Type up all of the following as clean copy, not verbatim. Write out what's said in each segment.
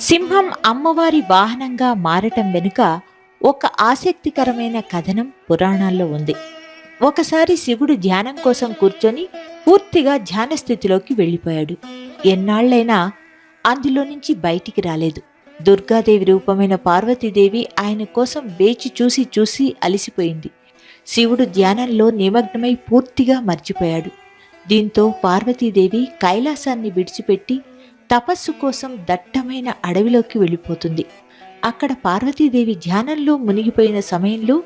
సింహం అమ్మవారి వాహనంగా మారటం వెనుక ఒక ఆసక్తికరమైన కథనం పురాణాల్లో ఉంది. ఒకసారి శివుడు ధ్యానం కోసం కూర్చొని పూర్తిగా ధ్యాన స్థితిలోకి వెళ్ళిపోయాడు. ఎన్నాళ్లైనా అందులో నుంచి బయటికి రాలేదు. దుర్గాదేవి రూపమైన పార్వతీదేవి ఆయన కోసం వేచి చూసి చూసి అలిసిపోయింది. శివుడు ధ్యానంలో నిమగ్నమై పూర్తిగా మర్చిపోయాడు. దీంతో పార్వతీదేవి కైలాసాన్ని విడిచిపెట్టి తపస్సు కోసం దట్టమైన అడవిలోకి వెళ్ళిపోతుంది. అక్కడ పార్వతీదేవి ధ్యానంలో మునిగిపోయిన సమయంలో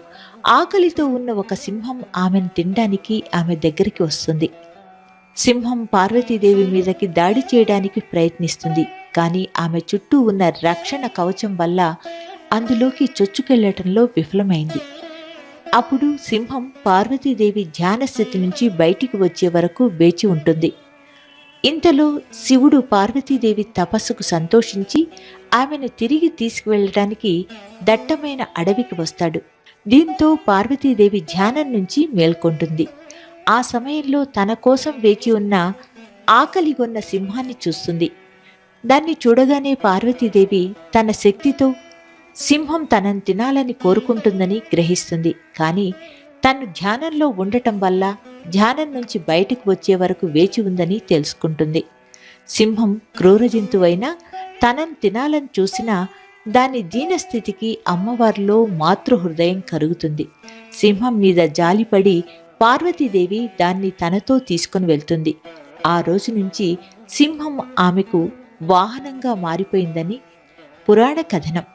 ఆకలితో ఉన్న ఒక సింహం ఆమెను తినడానికి ఆమె దగ్గరికి వస్తుంది. సింహం పార్వతీదేవి మీదకి దాడి చేయడానికి ప్రయత్నిస్తుంది. కానీ ఆమె చుట్టూ ఉన్న రక్షణ కవచం వల్ల అందులోకి చొచ్చుకెళ్లటంలో విఫలమైంది. అప్పుడు సింహం పార్వతీదేవి ధ్యాన స్థితి నుంచి బయటికి వచ్చే వరకు వేచి ఉంటుంది. ఇంతలో శివుడు పార్వతీదేవి తపస్సుకు సంతోషించి ఆమెను తిరిగి తీసుకువెళ్ళడానికి దట్టమైన అడవికి వస్తాడు. దీంతో పార్వతీదేవి ధ్యానం నుంచి మేల్కొంటుంది. ఆ సమయంలో తన కోసం వేచి ఉన్న ఆకలిగొన్న సింహాన్ని చూస్తుంది. దాన్ని చూడగానే పార్వతీదేవి తన శక్తితో సింహం తనను తినాలని కోరుకుంటుందని గ్రహిస్తుంది. కానీ తను ధ్యానంలో ఉండటం వల్ల ధ్యానం నుంచి బయటకు వచ్చే వరకు వేచి ఉందని తెలుసుకుంటుంది. సింహం క్రూర జంతువైనా తనను తినాలని చూసినా దాని దీనస్థితికి అమ్మవారిలో మాతృహృదయం కరుగుతుంది. సింహం మీద జాలిపడి పార్వతీదేవి దాన్ని తనతో తీసుకుని వెళ్తుంది. ఆ రోజు నుంచి సింహం ఆమెకు వాహనంగా మారిపోయిందని పురాణ కథనం.